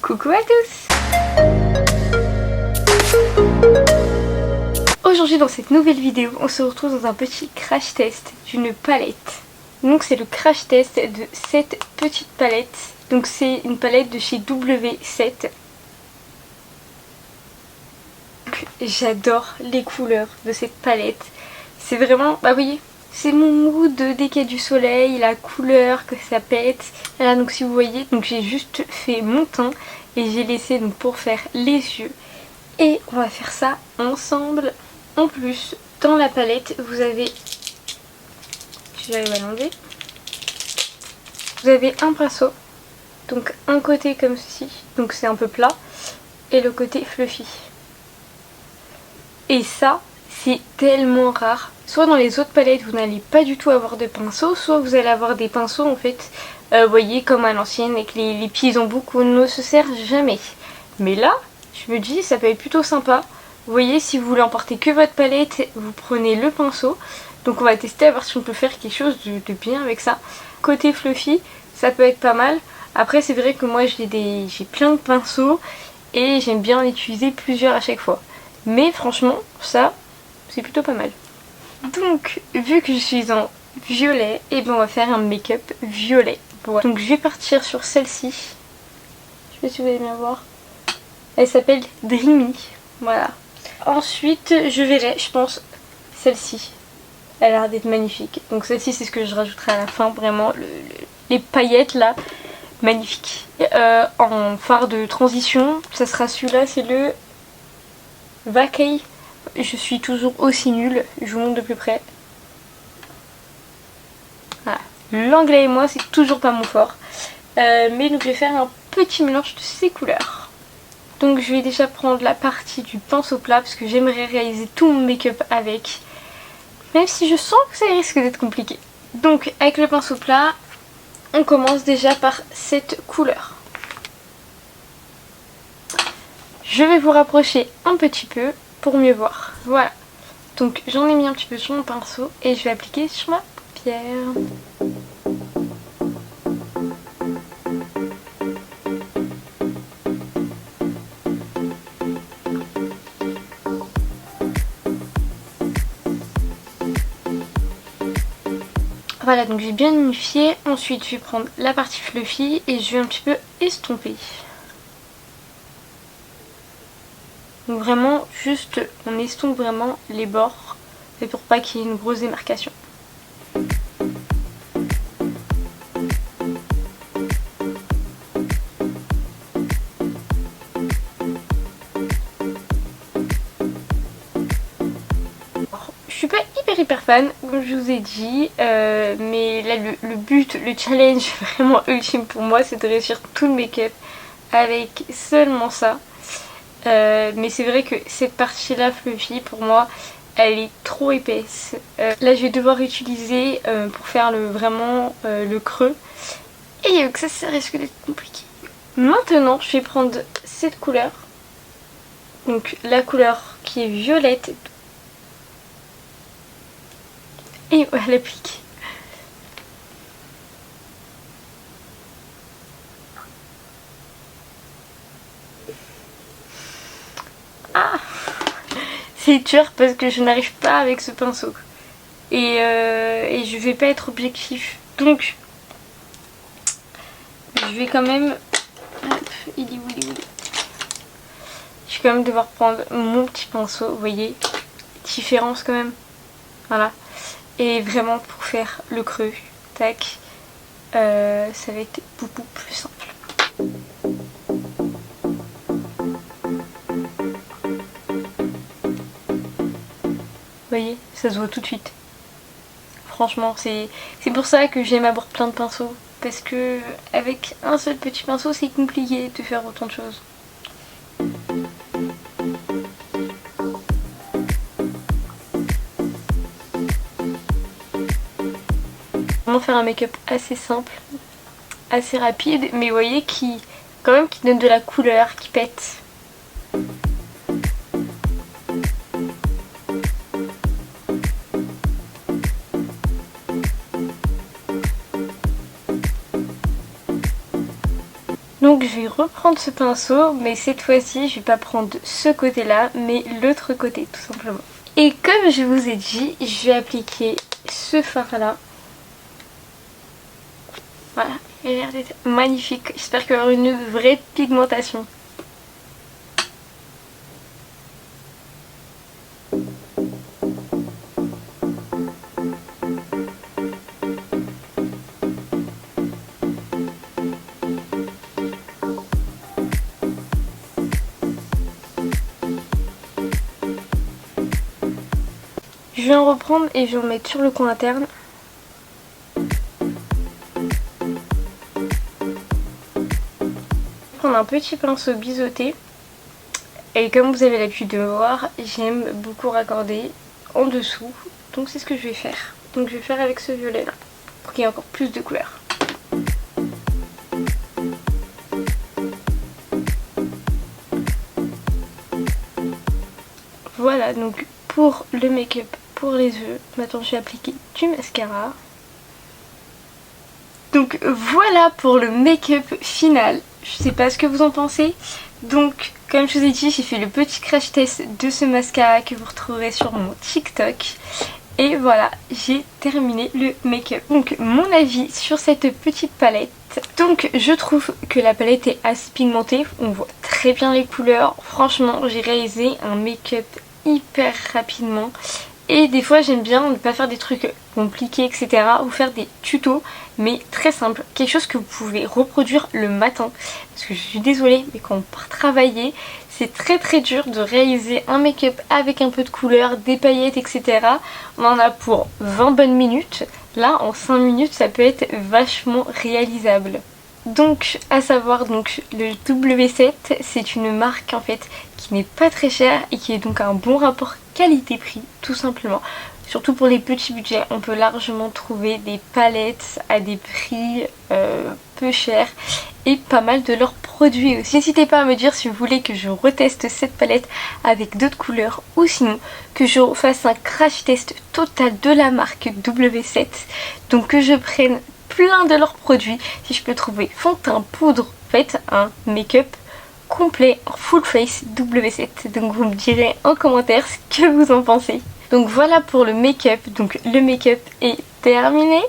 Coucou à tous! Aujourd'hui dans cette nouvelle vidéo, on se retrouve dans un petit crash test d'une palette. Donc c'est le crash test de cette petite palette. Donc c'est une palette de chez W7. J'adore les couleurs de cette palette. C'est vraiment, bah oui, c'est mon mood dès qu'il y a du soleil, la couleur que ça pète. Là donc si vous voyez, donc j'ai juste fait mon teint et j'ai laissé donc pour faire les yeux. Et on va faire ça ensemble. En plus, dans la palette, vous avez, si j'arrive à l'enlever, vous avez un pinceau. Donc un côté comme ceci, donc c'est un peu plat, et le côté fluffy. Et ça, c'est tellement rare. Soit dans les autres palettes, vous n'allez pas du tout avoir de pinceau, soit vous allez avoir des pinceaux en fait, vous voyez, comme à l'ancienne, avec les pieds ils ont beaucoup, ne se servent jamais. Mais là, je me dis, ça peut être plutôt sympa. Vous voyez, si vous voulez emporter que votre palette, vous prenez le pinceau. Donc on va tester à voir si on peut faire quelque chose de bien avec ça. Côté fluffy, ça peut être pas mal. Après c'est vrai que moi j'ai plein de pinceaux et j'aime bien en utiliser plusieurs à chaque fois. Mais franchement, ça, c'est plutôt pas mal. Donc, vu que je suis en violet, et ben on va faire un make-up violet. Voilà. Donc je vais partir sur celle-ci. Je sais pas si vous allez bien voir. Elle s'appelle Dreamy. Voilà. Ensuite, je verrai, je pense, celle-ci. Elle a l'air d'être magnifique. Donc celle-ci, c'est ce que je rajouterai à la fin. Vraiment, les paillettes là, magnifique. En fard de transition, ça sera celui-là, c'est le Vacay. Je suis toujours aussi nulle, je vous montre de plus près. Voilà. L'anglais et moi, c'est toujours pas mon fort. Mais donc je vais faire un petit mélange de ces couleurs. Donc je vais déjà prendre la partie du pinceau plat parce que j'aimerais réaliser tout mon make-up avec. Même si je sens que ça risque d'être compliqué. Donc avec le pinceau plat, on commence déjà par cette couleur. Je vais vous rapprocher un petit peu pour mieux voir. Voilà. Donc j'en ai mis un petit peu sur mon pinceau et je vais appliquer sur ma paupière. Voilà, donc j'ai bien unifié. Ensuite, je vais prendre la partie fluffy et je vais un petit peu estomper. Donc vraiment, juste, on estompe vraiment les bords. C'est pour pas qu'il y ait une grosse démarcation. Je suis pas hyper fan, comme je vous ai dit, mais là le but, le challenge vraiment ultime pour moi, c'est de réussir tout le make-up avec seulement ça. Mais c'est vrai que cette partie là fluffy, pour moi, elle est trop épaisse. Là je vais devoir utiliser pour faire vraiment le creux, et que ça risque d'être compliqué. Maintenant je vais prendre cette couleur, donc la couleur qui est violette, et on l'applique. Ah, c'est dur parce que je n'arrive pas avec ce pinceau. Et je vais pas être objectif. Donc, je vais quand même... Hop, il est où, il est où? Je vais quand même devoir prendre mon petit pinceau, vous voyez. Différence quand même. Voilà. Et vraiment pour faire le creux, tac, ça va être beaucoup plus simple. Vous voyez, ça se voit tout de suite. Franchement, c'est pour ça que j'aime avoir plein de pinceaux. Parce que avec un seul petit pinceau, c'est compliqué de faire autant de choses. Faire un make-up assez simple, assez rapide, mais vous voyez qui donne de la couleur, qui pète. Donc je vais reprendre ce pinceau, mais cette fois-ci je vais pas prendre ce côté là mais l'autre côté tout simplement. Et comme je vous ai dit, je vais appliquer ce fard là. Voilà, il a l'air d'être magnifique, j'espère qu'il va y avoir une vraie pigmentation. Je vais en reprendre et je vais en mettre sur le coin interne. Prendre un petit pinceau biseauté. Et comme vous avez l'habitude de voir, j'aime beaucoup raccorder en dessous. Donc c'est ce que je vais faire. Donc je vais faire avec ce violet là, pour qu'il y ait encore plus de couleurs. Voilà, donc pour le make-up pour les yeux, maintenant je vais appliquer du mascara. Donc voilà pour le make-up final. Je sais pas ce que vous en pensez. Donc comme je vous ai dit, j'ai fait le petit crash test de ce mascara que vous retrouverez sur mon TikTok. Et voilà, j'ai terminé le make-up. Donc mon avis sur cette petite palette. Donc je trouve que la palette est assez pigmentée. On voit très bien les couleurs. Franchement, j'ai réalisé un make-up hyper rapidement. Et des fois j'aime bien ne pas faire des trucs compliqués etc. ou faire des tutos mais très simples. Quelque chose que vous pouvez reproduire le matin. Parce que je suis désolée mais quand on part travailler c'est très dur de réaliser un make-up avec un peu de couleur, des paillettes etc. On en a pour 20 bonnes minutes. Là en 5 minutes ça peut être vachement réalisable. Donc à savoir donc le W7 c'est une marque en fait qui n'est pas très chère et qui est donc un bon rapport qualité-prix tout simplement. Surtout pour les petits budgets, on peut largement trouver des palettes à des prix peu chers et pas mal de leurs produits aussi. N'hésitez pas à me dire si vous voulez que je reteste cette palette avec d'autres couleurs ou sinon que je fasse un crash test total de la marque W7. Donc que je prenne plein de leurs produits, si je peux trouver fond de teint, poudre, en fait un make-up complet en full face W7. Donc vous me direz en commentaire ce que vous en pensez. Donc voilà pour le make-up. Donc le make-up est terminé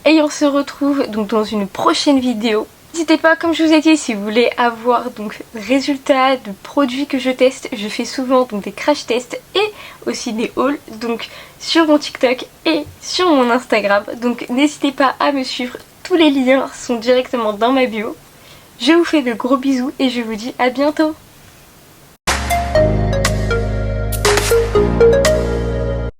et on se retrouve donc dans une prochaine vidéo. N'hésitez pas, comme je vous ai dit, si vous voulez avoir donc résultats de produits que je teste, je fais souvent donc des crash tests et aussi des hauls donc sur mon TikTok et sur mon Instagram. Donc n'hésitez pas à me suivre, tous les liens sont directement dans ma bio. Je vous fais de gros bisous et je vous dis à bientôt.